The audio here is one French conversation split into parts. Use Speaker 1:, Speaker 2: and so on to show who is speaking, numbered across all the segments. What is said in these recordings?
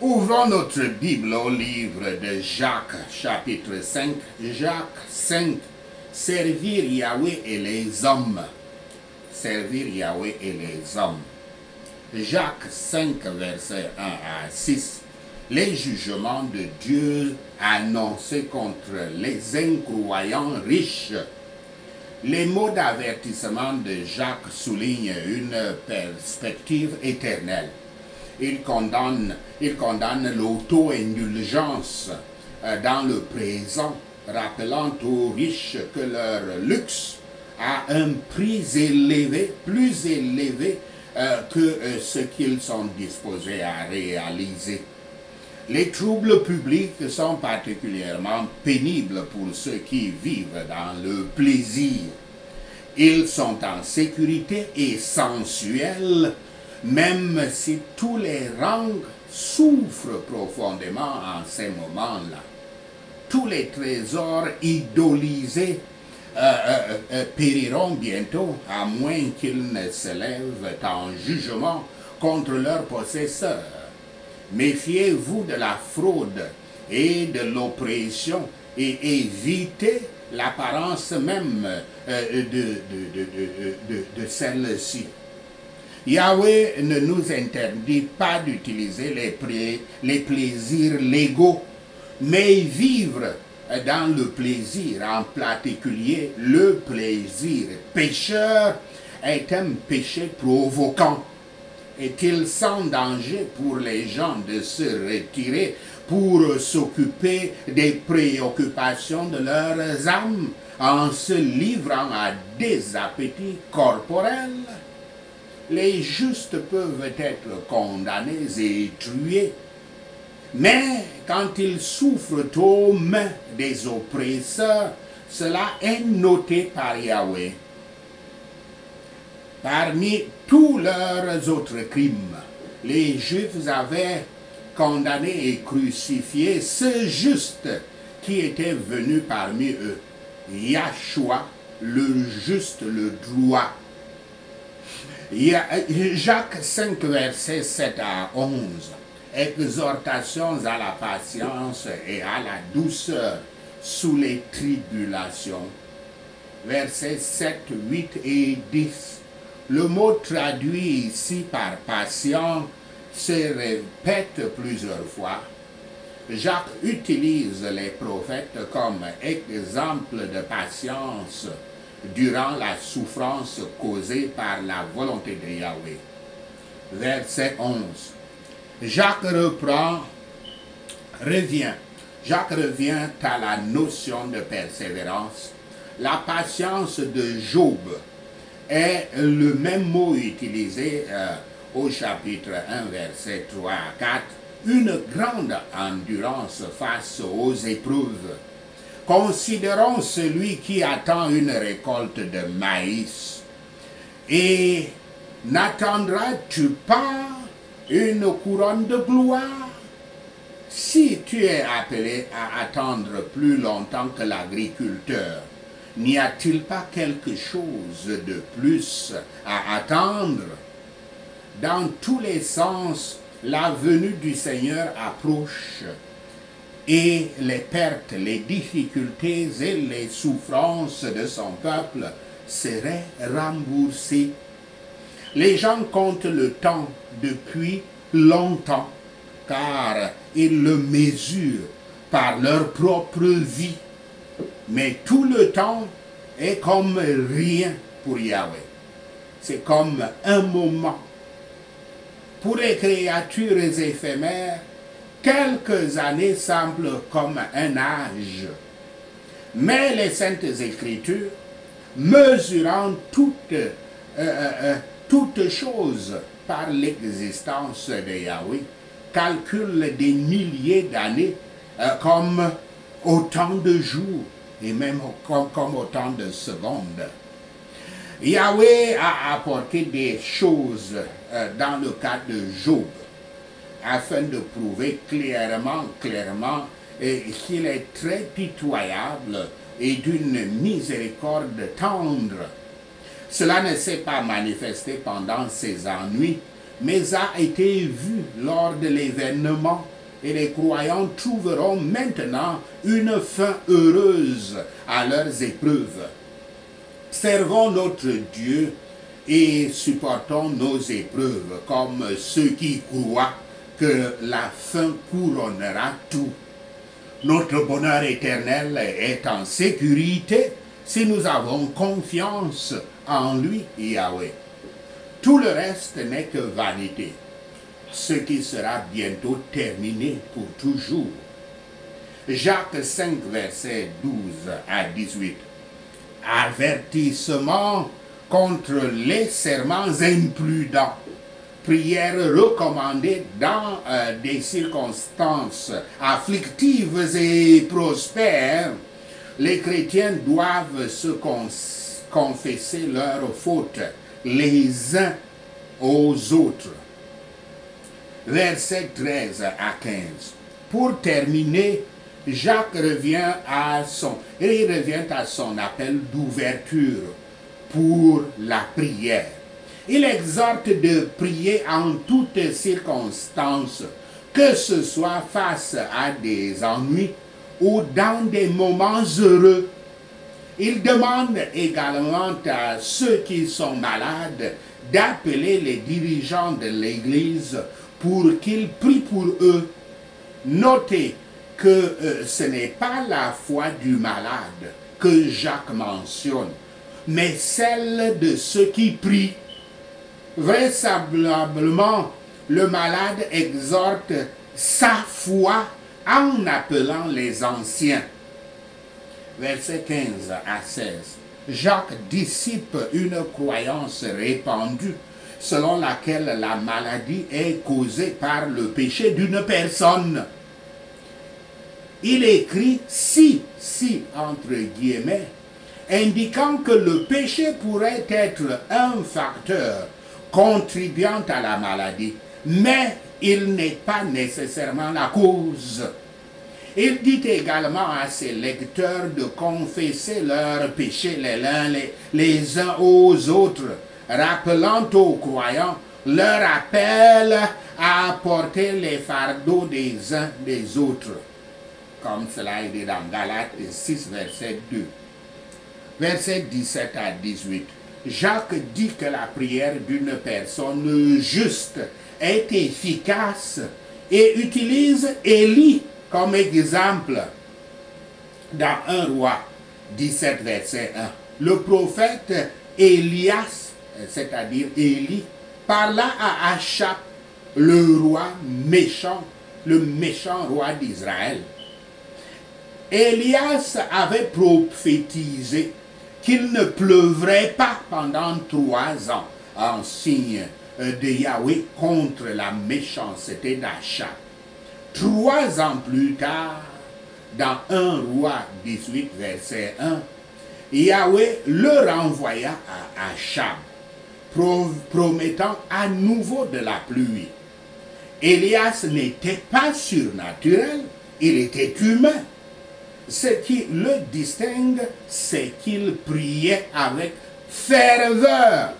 Speaker 1: Ouvrons notre Bible au livre de Jacques, chapitre 5. Jacques 5. Servir Yahweh et les hommes. Servir Yahweh et les hommes. Jacques 5, versets 1 à 6. Les jugements de Dieu annoncés contre les incroyants riches. Les mots d'avertissement de Jacques soulignent une perspective éternelle. Il condamne l'auto-indulgence dans le présent, rappelant aux riches que leur luxe a un prix élevé, plus élevé que ce qu'ils sont disposés à réaliser. Les troubles publics sont particulièrement pénibles pour ceux qui vivent dans le plaisir. Ils sont en sécurité et sensuels, même si tous les rangs souffrent profondément en ces moments-là. Tous les trésors idolisés périront bientôt, à moins qu'ils ne se lèvent en jugement contre leurs possesseurs. Méfiez-vous de la fraude et de l'oppression et évitez l'apparence même de celle-ci. Yahweh ne nous interdit pas d'utiliser les plaisirs légaux, mais vivre dans le plaisir, en particulier le plaisir pécheur, est un péché provoquant. Est-il sans danger pour les gens de se retirer pour s'occuper des préoccupations de leurs âmes en se livrant à des appétits corporels? Les justes peuvent être condamnés et tués, mais quand ils souffrent aux mains des oppresseurs, cela est noté par Yahweh. Parmi tous leurs autres crimes, les Juifs avaient condamné et crucifié ce juste qui était venu parmi eux, Yahshua, le juste, le droit. Jacques 5, versets 7 à 11, exhortations à la patience et à la douceur sous les tribulations. Versets 7, 8 et 10. Le mot traduit ici par patient se répète plusieurs fois. Jacques utilise les prophètes comme exemple de patience durant la souffrance causée par la volonté de Yahweh. Verset 11. Jacques revient à la notion de persévérance. La patience de Job est le même mot utilisé au chapitre 1, verset 3 à 4, une grande endurance face aux épreuves. Considérons celui qui attend une récolte de maïs. Et n'attendras-tu pas une couronne de gloire? Si tu es appelé à attendre plus longtemps que l'agriculteur, n'y a-t-il pas quelque chose de plus à attendre? Dans tous les sens, la venue du Seigneur approche et les pertes, les difficultés et les souffrances de son peuple seraient remboursées. Les gens comptent le temps depuis longtemps, car ils le mesurent par leur propre vie. Mais tout le temps est comme rien pour Yahweh. C'est comme un moment. Pour les créatures éphémères, quelques années semblent comme un âge. Mais les Saintes Écritures, mesurant toutes choses par l'existence de Yahweh, calculent des milliers d'années comme autant de jours et même comme autant de secondes. Yahweh a apporté des choses dans le cas de Job afin de prouver clairement qu'il est très pitoyable et d'une miséricorde tendre. Cela ne s'est pas manifesté pendant ses ennuis, mais a été vu lors de l'événement, et les croyants trouveront maintenant une fin heureuse à leurs épreuves. Servons notre Dieu et supportons nos épreuves comme ceux qui croient que la fin couronnera tout. Notre bonheur éternel est en sécurité si nous avons confiance en lui, Yahweh. Tout le reste n'est que vanité, ce qui sera bientôt terminé pour toujours. Jacques 5, versets 12 à 18. Avertissement contre les serments imprudents. Prière recommandée dans des circonstances afflictives et prospères. Les chrétiens doivent se confesser leurs fautes les uns aux autres. Versets 13 à 15. Pour terminer, Jacques revient à son appel d'ouverture pour la prière. Il exhorte de prier en toutes circonstances, que ce soit face à des ennuis ou dans des moments heureux. Il demande également à ceux qui sont malades d'appeler les dirigeants de l'Église pour qu'ils prient pour eux. Notez que ce n'est pas la foi du malade que Jacques mentionne, mais celle de ceux qui prient. Vraisemblablement, le malade exhorte sa foi en appelant les anciens. Versets 15 à 16. Jacques dissipe une croyance répandue selon laquelle la maladie est causée par le péché d'une personne. Il écrit si entre guillemets, indiquant que le péché pourrait être un facteur contribuant à la maladie, mais il n'est pas nécessairement la cause. Il dit également à ses lecteurs de confesser leurs péchés les uns aux autres, rappelant aux croyants leur appel à porter les fardeaux des uns des autres, comme cela est dit dans Galates 6, verset 2. Versets 17 à 18. Jacques dit que la prière d'une personne juste est efficace et utilise Élie comme exemple. Dans 1 Roi 17, verset 1, le prophète Élias, c'est-à-dire Élie, parla à Achab, le méchant roi d'Israël. Élias avait prophétisé qu'il ne pleuvrait pas pendant 3 ans en signe de Yahweh contre la méchanceté d'Achab. 3 ans plus tard, dans 1 Roi 18, verset 1, Yahweh le renvoya à Achab, promettant à nouveau de la pluie. Élias n'était pas surnaturel, il était humain. Ce qui le distingue, c'est qu'il priait avec ferveur.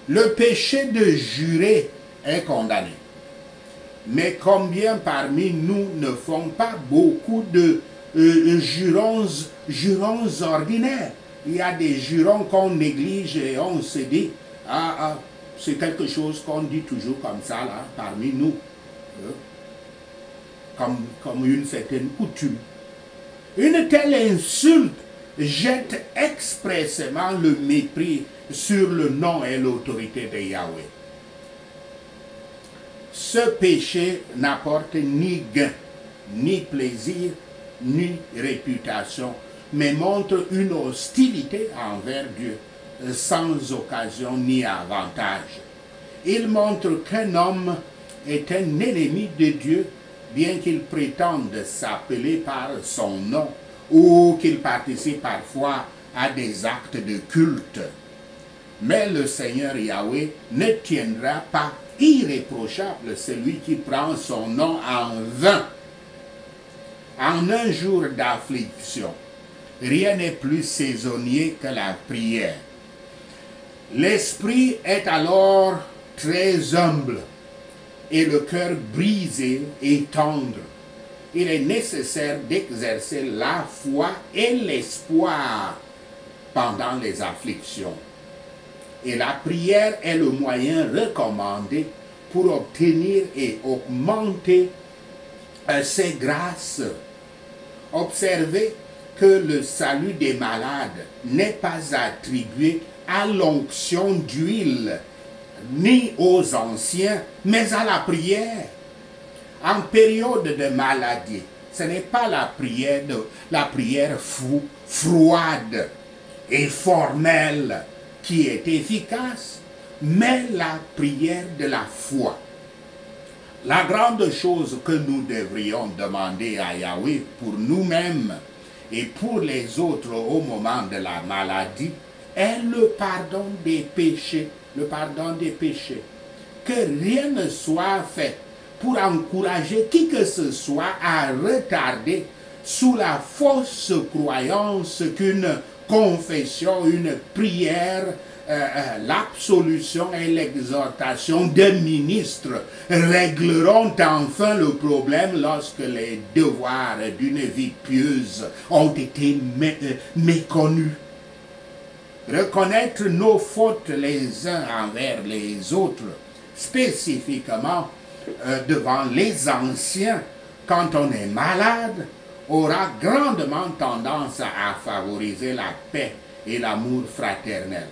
Speaker 1: Le péché de jurer est condamné. Mais combien parmi nous ne font pas beaucoup de jurons ordinaires? Il y a des jurons qu'on néglige et on se dit, c'est quelque chose qu'on dit toujours comme ça là, parmi nous. Comme une certaine coutume. Une telle insulte jette expressément le mépris sur le nom et l'autorité de Yahweh. Ce péché n'apporte ni gain, ni plaisir, ni réputation, mais montre une hostilité envers Dieu, sans occasion ni avantage. Il montre qu'un homme est un ennemi de Dieu, bien qu'il prétende s'appeler par son nom ou qu'il participe parfois à des actes de culte. Mais le Seigneur Yahweh ne tiendra pas irréprochable celui qui prend son nom en vain. En un jour d'affliction, rien n'est plus saisonnier que la prière. L'esprit est alors très humble et le cœur brisé et tendre, il est nécessaire d'exercer la foi et l'espoir pendant les afflictions. Et la prière est le moyen recommandé pour obtenir et augmenter ces grâces. Observez que le salut des malades n'est pas attribué à l'onction d'huile, ni aux anciens, mais à la prière. En période de maladie, ce n'est pas la prière froide et formelle qui est efficace, mais la prière de la foi. La grande chose que nous devrions demander à Yahweh pour nous-mêmes et pour les autres au moment de la maladie est le pardon des péchés. Le pardon des péchés. Que rien ne soit fait pour encourager qui que ce soit à retarder sous la fausse croyance qu'une confession, une prière, l'absolution et l'exhortation des ministres régleront enfin le problème lorsque les devoirs d'une vie pieuse ont été méconnus. Reconnaître nos fautes les uns envers les autres, spécifiquement devant les anciens quand on est malade, aura grandement tendance à favoriser la paix et l'amour fraternel.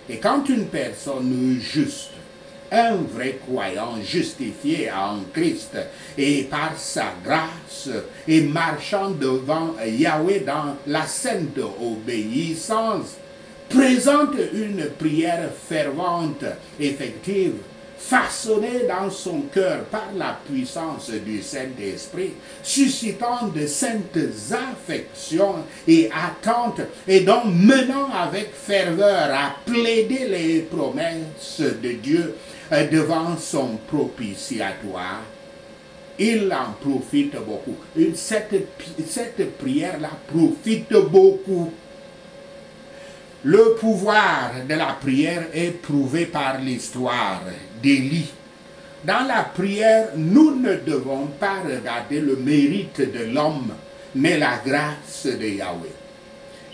Speaker 1: Et quand une personne juste, un vrai croyant justifié en Christ et par sa grâce et marchant devant Yahweh dans la sainte obéissance, présente une prière fervente, effective, façonnée dans son cœur par la puissance du Saint-Esprit, suscitant de saintes affections et attentes, et donc menant avec ferveur à plaider les promesses de Dieu devant son propitiatoire, il en profite beaucoup. Cette prière-là profite beaucoup. Le pouvoir de la prière est prouvé par l'histoire d'Élie. Dans la prière, nous ne devons pas regarder le mérite de l'homme, mais la grâce de Yahweh.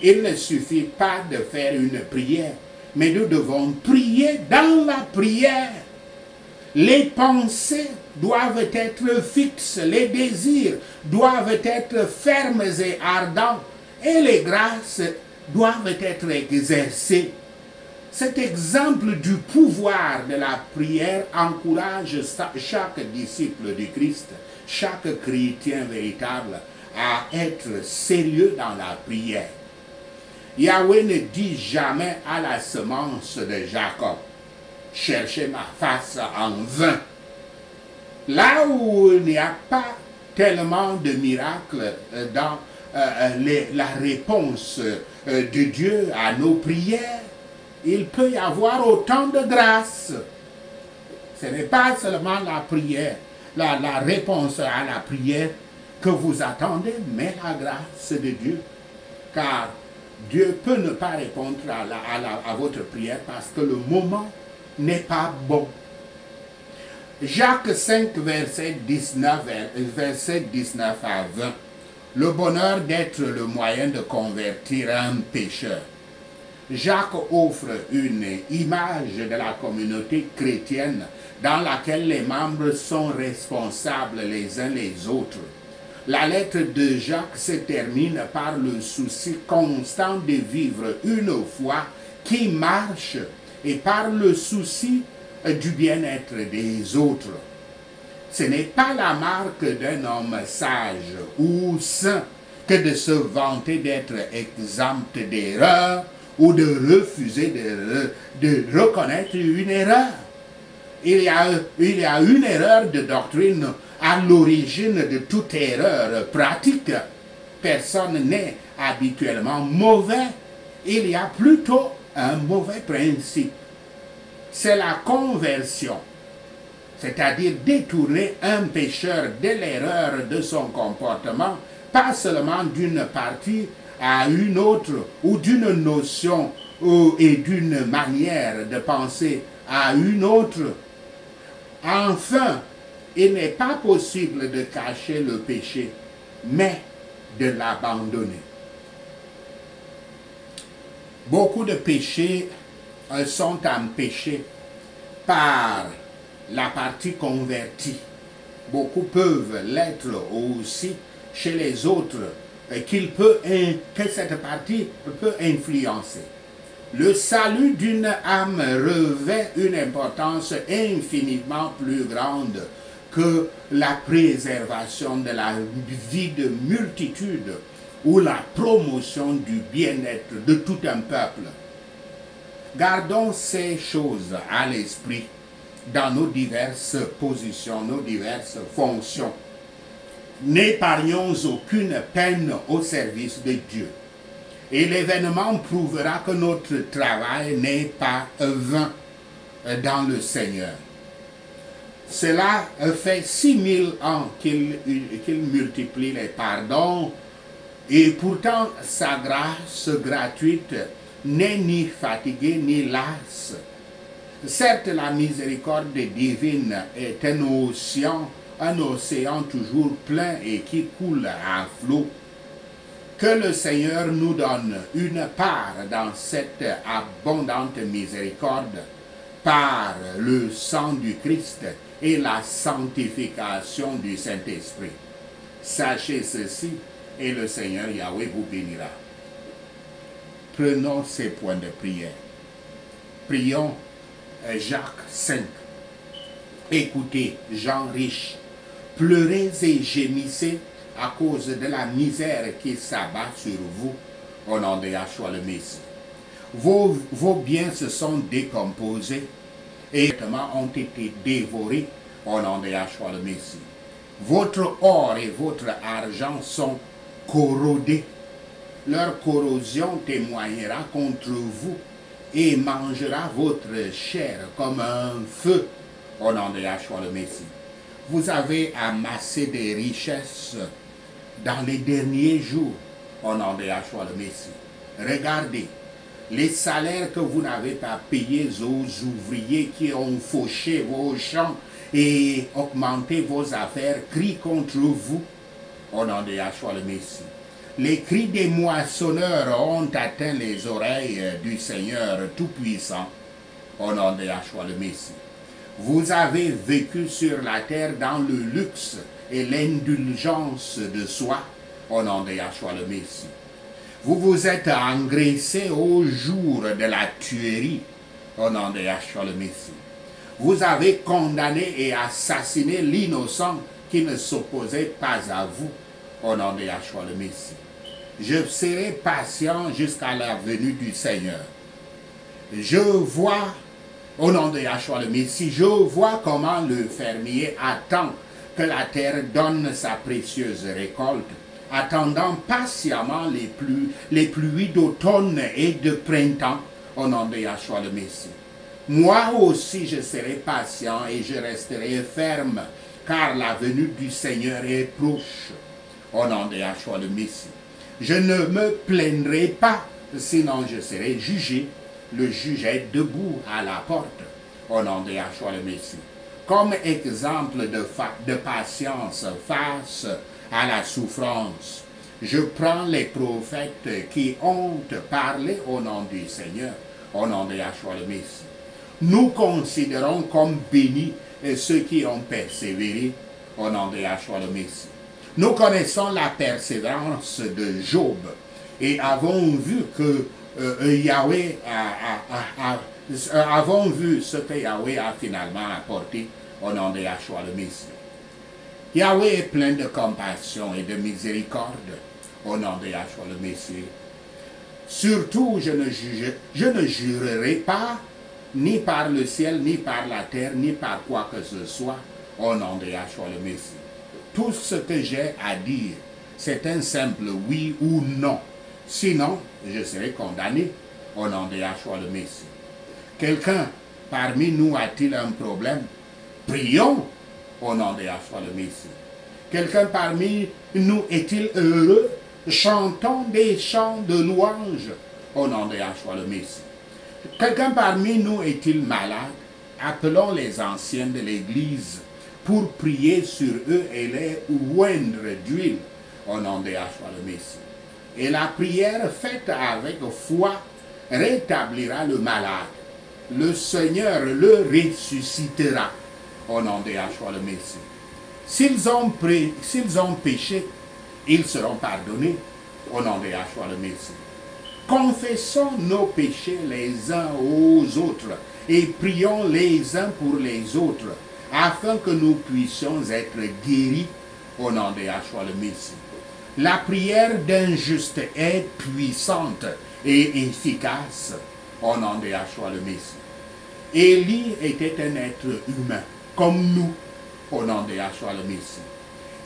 Speaker 1: Il ne suffit pas de faire une prière, mais nous devons prier dans la prière. Les pensées doivent être fixes, les désirs doivent être fermes et ardents, et les grâces doivent être exercées. Cet exemple du pouvoir de la prière encourage chaque disciple du Christ, chaque chrétien véritable, à être sérieux dans la prière. Yahweh ne dit jamais à la semence de Jacob, « Cherchez ma face en vain ». Là où il n'y a pas tellement de miracles dans la réponse de Dieu à nos prières, il peut y avoir autant de grâce. Ce n'est pas seulement la prière, la réponse à la prière que vous attendez, mais la grâce de Dieu. Car Dieu peut ne pas répondre à votre prière parce que le moment n'est pas bon. Jacques 5, verset 19 à 20. Le bonheur d'être le moyen de convertir un pécheur. Jacques offre une image de la communauté chrétienne dans laquelle les membres sont responsables les uns les autres. La lettre de Jacques se termine par le souci constant de vivre une foi qui marche et par le souci du bien-être des autres. Ce n'est pas la marque d'un homme sage ou saint que de se vanter d'être exempt d'erreur ou de refuser de reconnaître une erreur. Il y a une erreur de doctrine à l'origine de toute erreur pratique. Personne n'est habituellement mauvais. Il y a plutôt un mauvais principe. C'est la conversion, c'est-à-dire détourner un pécheur de l'erreur de son comportement, pas seulement d'une partie à une autre, ou d'une notion et d'une manière de penser à une autre, Enfin, il n'est pas possible de cacher le péché, mais de l'abandonner. Beaucoup de péchés sont empêchés par la partie convertie. Beaucoup peuvent l'être aussi chez les autres, que cette partie peut influencer. Le salut d'une âme revêt une importance infiniment plus grande que la préservation de la vie de multitudes ou la promotion du bien-être de tout un peuple. Gardons ces choses à l'esprit dans nos diverses positions, nos diverses fonctions. N'épargnons aucune peine au service de Dieu. Et l'événement prouvera que notre travail n'est pas vain dans le Seigneur. Cela fait 6000 ans qu'il multiplie les pardons, et pourtant sa grâce gratuite n'est ni fatiguée ni lasse. Certes, la miséricorde divine est un océan toujours plein et qui coule à flot. Que le Seigneur nous donne une part dans cette abondante miséricorde par le sang du Christ et la sanctification du Saint-Esprit. Sachez ceci et le Seigneur Yahweh vous bénira. Prenons ces points de prière. Prions Jacques 5. Écoutez, gens riches, pleurez et gémissez à cause de la misère qui s'abat sur vous au nom de Yahshua le Messie. Vos biens se sont décomposés et ont été dévorés au nom de Yahshua le Messie. Votre or et votre argent sont corrodés. Leur corrosion témoignera contre vous et mangera votre chair comme un feu au nom de Yahshua le Messie. Vous avez amassé des richesses dans les derniers jours au nom de Yahshua le Messie. Regardez, les salaires que vous n'avez pas payés aux ouvriers qui ont fauché vos champs et augmenté vos affaires crient contre vous au nom de Yahshua le Messie. Les cris des moissonneurs ont atteint les oreilles du Seigneur Tout-Puissant au nom de Yahshua le Messie. Vous avez vécu sur la terre dans le luxe et l'indulgence de soi au nom de Yahshua le Messie. Vous vous êtes engraissé au jour de la tuerie au nom de Yahshua le Messie. Vous avez condamné et assassiné l'innocent qui ne s'opposait pas à vous au nom de Yahshua le Messie. Je serai patient jusqu'à la venue du Seigneur. Je vois, au nom de Yahshua le Messie, je vois comment le fermier attend que la terre donne sa précieuse récolte, attendant patiemment les pluies d'automne et de printemps, au nom de Yahshua le Messie. Moi aussi je serai patient et je resterai ferme, car la venue du Seigneur est proche, au nom de Yahshua le Messie. Je ne me plaindrai pas, sinon je serai jugé. Le juge est debout à la porte, au nom de Yahshua le Messie. Comme exemple de patience face à la souffrance, je prends les prophètes qui ont parlé au nom du Seigneur, au nom de Yahshua le Messie. Nous considérons comme bénis ceux qui ont persévéré au nom de Yahshua le Messie. Nous connaissons la persévérance de Job et avons vu que Yahweh avons vu ce que Yahweh a finalement apporté au nom de Yahshua le Messie. Yahweh est plein de compassion et de miséricorde au nom de Yahshua le Messie. Surtout, je ne jurerai pas ni par le ciel, ni par la terre, ni par quoi que ce soit au nom de Yahshua le Messie. Tout ce que j'ai à dire, c'est un simple oui ou non. Sinon, je serai condamné au nom de Yahshua le Messie. Quelqu'un parmi nous a-t-il un problème? Prions au nom de Yahshua le Messie. Quelqu'un parmi nous est-il heureux? Chantons des chants de louange au nom de Yahshua le Messie. Quelqu'un parmi nous est-il malade? appelons les anciens de l'Église pour prier sur eux et les oindre d'huile au nom de Yahshua le Messie. Et la prière faite avec foi rétablira le malade. Le Seigneur le ressuscitera au nom de Yahshua le Messie. S'ils ont péché, ils seront pardonnés au nom de Yahshua le Messie. Confessons nos péchés les uns aux autres et prions les uns pour les autres afin que nous puissions être guéris au nom de Yahshua le Messie. La prière d'un juste est puissante et efficace au nom de Yahshua le Messie. Élie était un être humain comme nous au nom de Yahshua le Messie.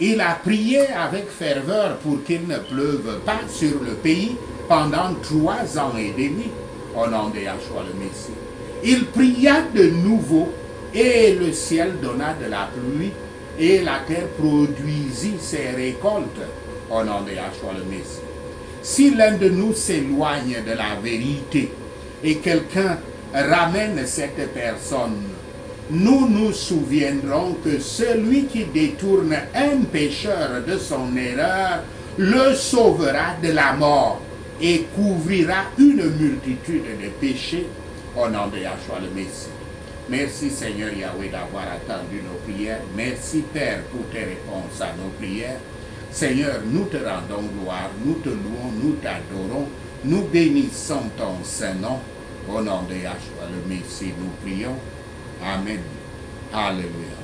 Speaker 1: Il a prié avec ferveur pour qu'il ne pleuve pas sur le pays pendant 3 ans et demi au nom de Yahshua le Messie. Il pria de nouveau et le ciel donna de la pluie et la terre produisit ses récoltes au nom de Yahshua le Messie. Si l'un de nous s'éloigne de la vérité et quelqu'un ramène cette personne, nous nous souviendrons que celui qui détourne un pécheur de son erreur le sauvera de la mort et couvrira une multitude de péchés au nom de Yahshua le Messie. Merci Seigneur Yahweh d'avoir attendu nos prières. Merci Père pour tes réponses à nos prières. Seigneur, nous te rendons gloire, nous te louons, nous t'adorons, nous bénissons ton Saint-Nom. Au nom de Yahshua le Messie, nous prions. Amen. Alléluia.